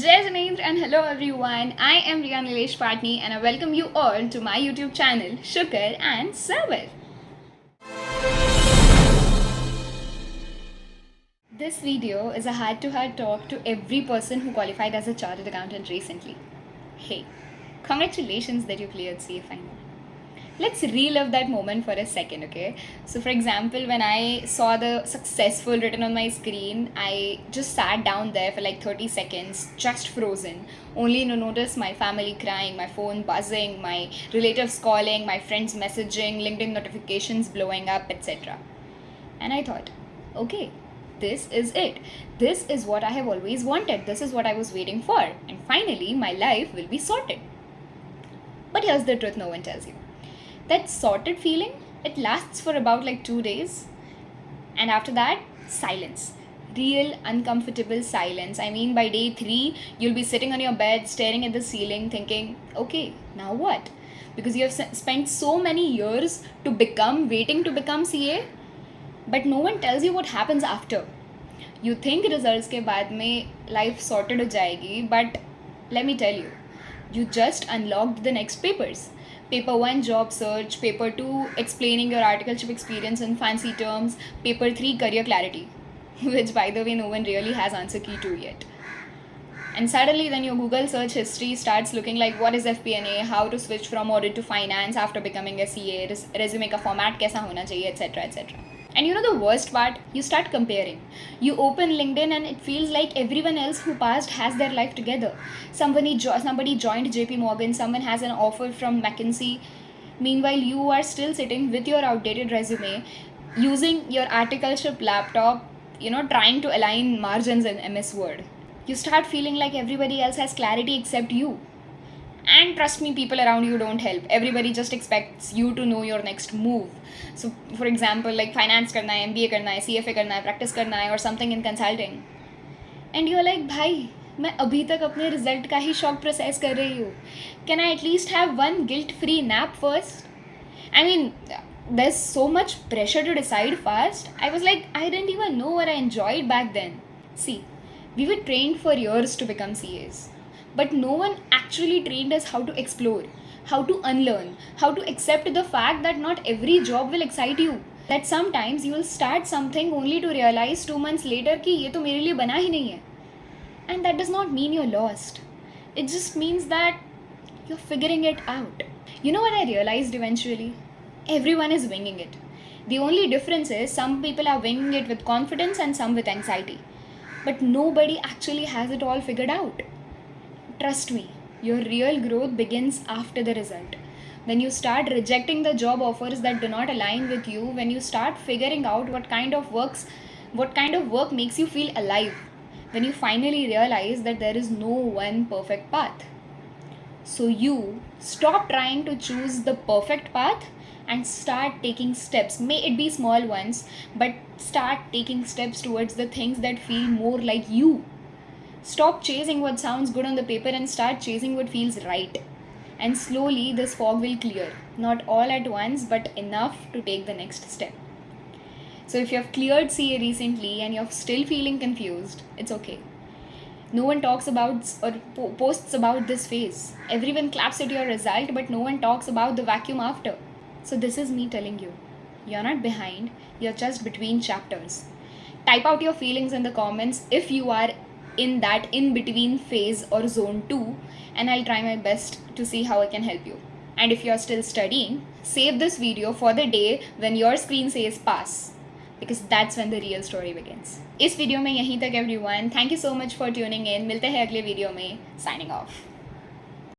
Jai Janendra and hello everyone. I am Riya Nilesh Patni and I welcome you all to my YouTube channel Shukar and Sabar. This video is a heart-to-heart talk to every person who qualified as a chartered accountant recently. Hey, congratulations that you cleared CA final. Let's relive that moment for a second, okay? So, for example, when I saw the successful written on my screen, I just sat down there for like 30 seconds, just frozen, only to notice my family crying, my phone buzzing, my relatives calling, my friends messaging, LinkedIn notifications blowing up, etc. And I thought, okay, this is it. This is what I have always wanted. This is what I was waiting for. And finally, my life will be sorted. But here's the truth no one tells you. That sorted feeling, it lasts for about like 2 days. And after that, silence. Real uncomfortable silence. I mean, by day 3, you'll be sitting on your bed, staring at the ceiling, thinking, okay, now what? Because you have spent so many years waiting to become CA, but no one tells you what happens after. You think results के बाद में life sorted हो जाएगी, but let me tell you, you just unlocked the next papers. Paper 1 job search, paper 2 explaining your articleship experience in fancy terms, paper 3 career clarity, which by the way no one really has answer key to yet. And suddenly then your Google search history starts looking like what is FP&A, how to switch from audit to finance after becoming a CA, resume का format कैसा होना चाहिए, etc. etc. And you know the worst part? You start comparing. You open LinkedIn and it feels like everyone else who passed has their life together. Somebody joined JP Morgan, someone has an offer from McKinsey. Meanwhile, you are still sitting with your outdated resume, using your articleship laptop, trying to align margins in MS Word. You start feeling like everybody else has clarity except you. And trust me, people around you don't help. Everybody just expects you to know your next move. So, for example, like finance karna hai, MBA karna hai, CFA karna hai, practice karna hai, or something in consulting. And you're like, भाई मैं अभी तक अपने result का ही shock process कर रही हूँ. Can I at least have one guilt-free nap first? I mean, there's so much pressure to decide fast. I was like, I didn't even know what I enjoyed back then. See, we were trained for years to become CAs. But no one actually trained us how to explore, how to unlearn, how to accept the fact that not every job will excite you. That sometimes you will start something only to realize 2 months later कि ये तो मेरे लिए बना ही नहीं है. And that does not mean you're lost. It just means that you're figuring it out. You know what I realized eventually? Everyone is winging it. The only difference is some people are winging it with confidence and some with anxiety. But nobody actually has it all figured out. Trust me, your real growth begins after the result. When you start rejecting the job offers that do not align with you, when you start figuring out what kind of work makes you feel alive, when you finally realize that there is no one perfect path. So you stop trying to choose the perfect path and start taking steps. May it be small ones, but start taking steps towards the things that feel more like you. Stop chasing what sounds good on the paper and start chasing what feels right. And slowly this fog will clear. Not all at once, but enough to take the next step. So if you have cleared CA recently and you're still feeling confused, it's okay. No one talks about or posts about this phase. Everyone claps at your result, but no one talks about the vacuum after. So this is me telling you, you're not behind, you're just between chapters. Type out your feelings in the comments if you are in that in-between phase or zone 2, and I'll try my best to see how I can help you. And if you're still studying, save this video for the day when your screen says pass, because that's when the real story begins. इस video में यहीं तक everyone. Thank you so much for tuning in. मिलते हैं अगले video में. Signing off.